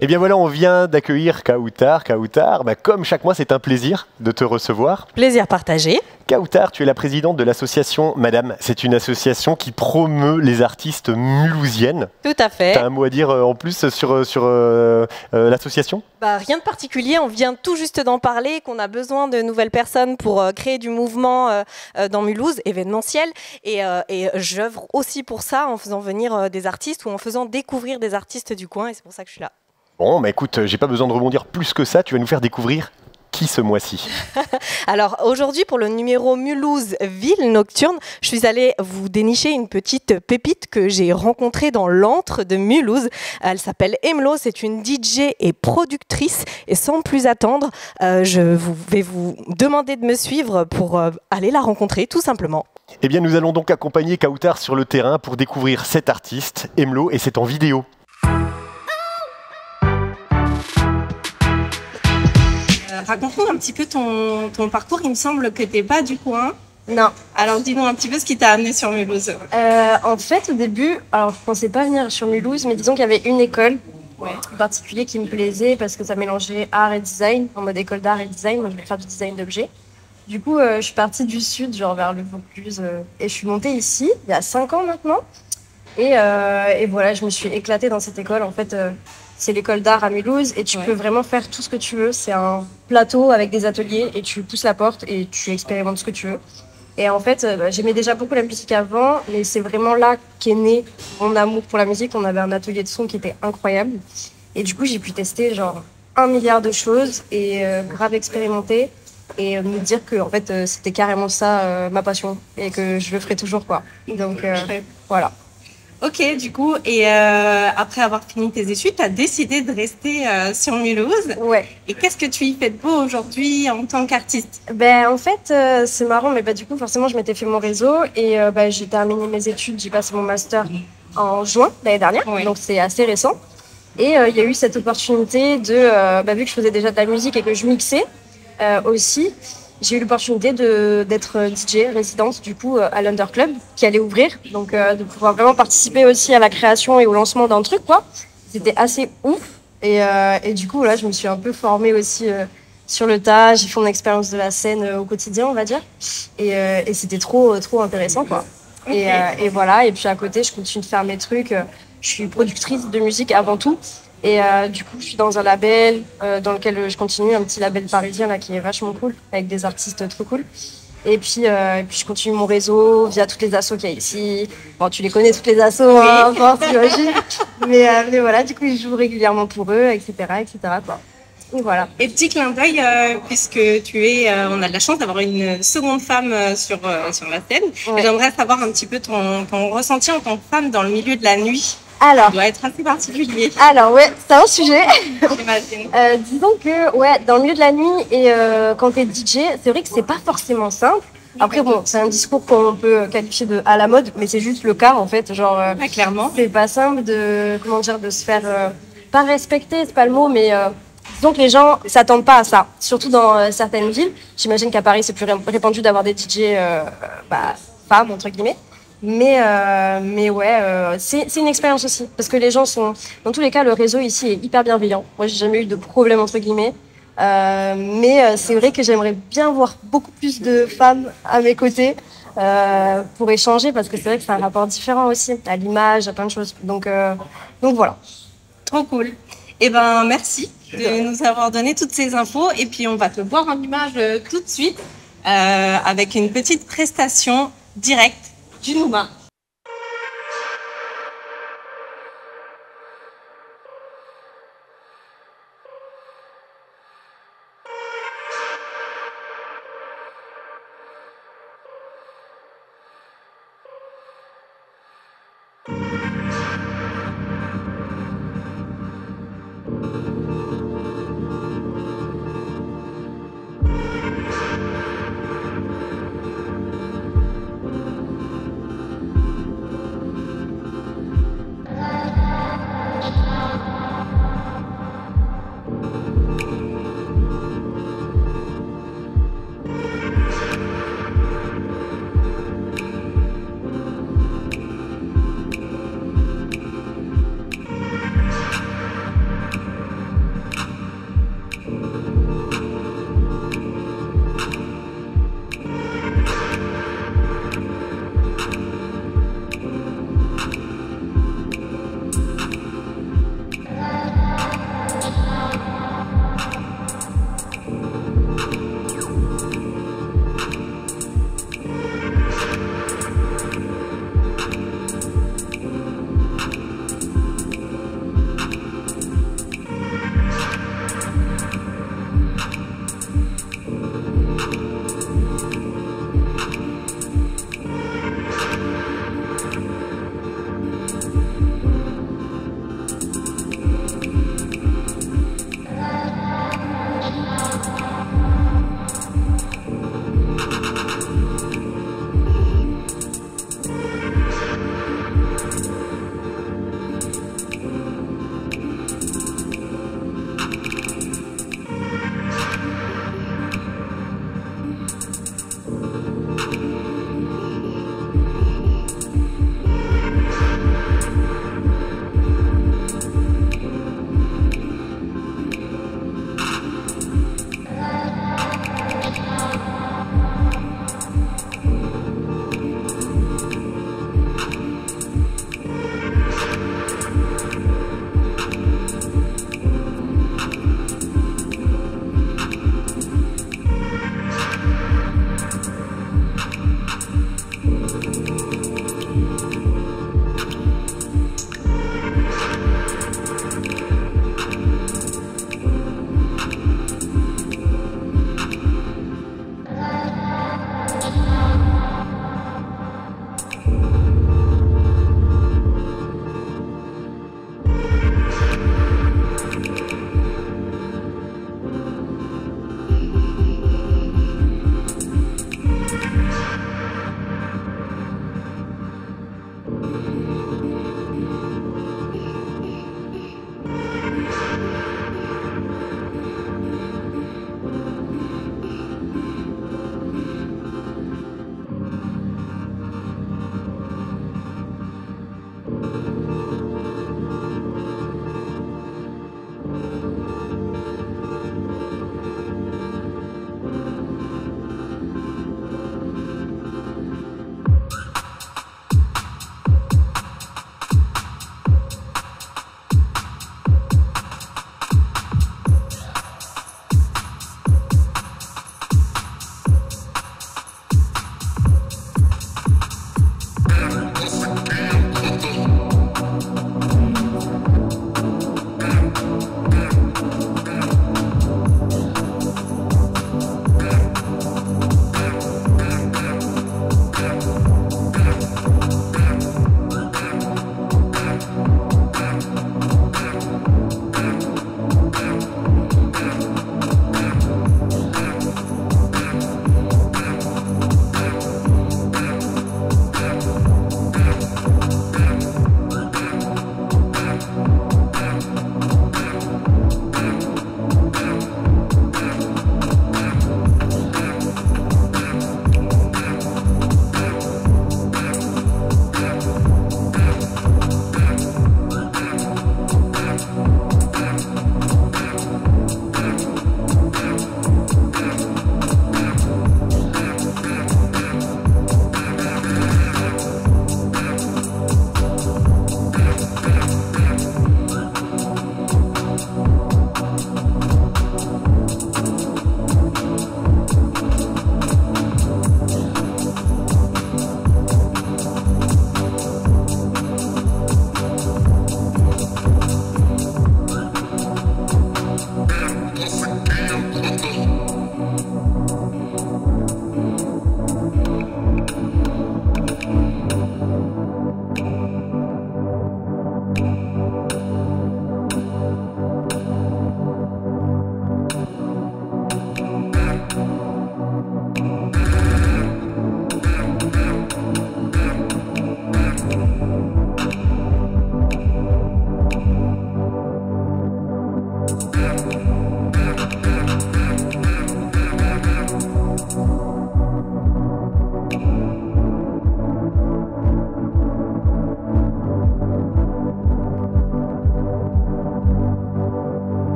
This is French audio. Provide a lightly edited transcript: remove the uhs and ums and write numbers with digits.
Eh bien voilà, on vient d'accueillir Kautar. Kautar, comme chaque mois, c'est un plaisir de te recevoir. Plaisir partagé. Kautar, tu es la présidente de l'association Madame. C'est une association qui promeut les artistes mulhousiennes. Tout à fait. Tu as un mot à dire en plus sur l'association ? Rien de particulier, on vient tout juste d'en parler, qu'on a besoin de nouvelles personnes pour créer du mouvement dans Mulhouse, événementiel. Et j'œuvre aussi pour ça en faisant venir des artistes ou en faisant découvrir des artistes du coin. Et c'est pour ça que je suis là. Bon, écoute, j'ai pas besoin de rebondir plus que ça. Tu vas nous faire découvrir qui ce mois-ci? Alors aujourd'hui, pour le numéro Mulhouse Ville Nocturne, je suis allée vous dénicher une petite pépite que j'ai rencontrée dans l'antre de Mulhouse. Elle s'appelle Emlo, c'est une DJ et productrice. Et sans plus attendre, je vais vous demander de me suivre pour aller la rencontrer, tout simplement. Eh bien, nous allons donc accompagner Kautar sur le terrain pour découvrir cet artiste, Emlo, et c'est en vidéo. Raconte-nous un petit peu ton parcours. Il me semble que tu n'es pas du coin. Non. Alors dis-nous un petit peu ce qui t'a amené sur Mulhouse. En fait, au début, alors je pensais pas venir sur Mulhouse, mais disons qu'il y avait une école en particulier qui me plaisait parce que ça mélangeait art et design, en mode école d'art et design. Moi, je voulais faire du design d'objets. Du coup, je suis partie du sud, genre vers le Vaucluse, et je suis montée ici, il y a 5 ans maintenant. Et voilà, je me suis éclatée dans cette école. En fait, c'est l'école d'art à Mulhouse et tu peux vraiment faire tout ce que tu veux. C'est un plateau avec des ateliers et tu pousses la porte et tu expérimentes ce que tu veux. Et en fait, j'aimais déjà beaucoup la musique avant, mais c'est vraiment là qu'est né mon amour pour la musique. On avait un atelier de son qui était incroyable. Et du coup, j'ai pu tester genre 1 milliard de choses et grave expérimenter et me dire que en fait, c'était carrément ça ma passion et que je le ferai toujours, quoi. Donc voilà. Ok, du coup, et après avoir fini tes études, tu as décidé de rester sur Mulhouse. Ouais. Et qu'est-ce que tu y fais de beau aujourd'hui en tant qu'artiste? En fait, c'est marrant, mais du coup, forcément, je m'étais fait mon réseau et j'ai terminé mes études, j'ai passé mon master en juin l'année dernière, donc c'est assez récent. Et il y a eu cette opportunité de, vu que je faisais déjà de la musique et que je mixais aussi, j'ai eu l'opportunité d'être DJ résidente du coup à l'Under Club qui allait ouvrir, donc de pouvoir vraiment participer aussi à la création et au lancement d'un truc, quoi. C'était assez ouf et du coup là je me suis un peu formée aussi sur le tas, j'ai fait mon expérience de la scène au quotidien, on va dire, et c'était trop intéressant, quoi. Okay. Et voilà, et puis à côté je continue de faire mes trucs, je suis productrice de musique avant tout. Et du coup, je suis dans un label dans lequel je continue, un petit label parisien là qui est vachement cool, avec des artistes trop cool. Et puis je continue mon réseau via toutes les assos qu'il y a ici. Bon, tu les connais toutes les assos, oui. Hein, j'imagine. Mais voilà, du coup, je joue régulièrement pour eux, etc., quoi. Et voilà. Et petit clin d'œil, puisque on a de la chance d'avoir une seconde femme sur la scène. Ouais. J'aimerais savoir un petit peu ton ressenti en tant que femme dans le milieu de la nuit. Alors, ça doit être assez particulier. Alors ouais, c'est un sujet. J'imagine. Disons que dans le milieu de la nuit et quand t'es DJ, c'est vrai que c'est pas forcément simple. Après bon, c'est un discours qu'on peut qualifier de à la mode, mais c'est juste le cas en fait. Genre, clairement. C'est pas simple de se faire pas respecter, c'est pas le mot, mais disons que les gens s'attendent pas à ça. Surtout dans certaines villes. J'imagine qu'à Paris c'est plus répandu d'avoir des DJ femmes entre guillemets. Mais ouais, c'est une expérience aussi parce que les gens sont, dans tous les cas, le réseau ici est hyper bienveillant. Moi, j'ai jamais eu de problème entre guillemets, mais c'est vrai que j'aimerais bien voir beaucoup plus de femmes à mes côtés pour échanger parce que c'est vrai que c'est un rapport différent aussi à l'image, à plein de choses. Donc voilà. Trop cool. Eh ben merci de nous avoir donné toutes ces infos et puis on va te voir en image tout de suite avec une petite prestation directe du Nouma.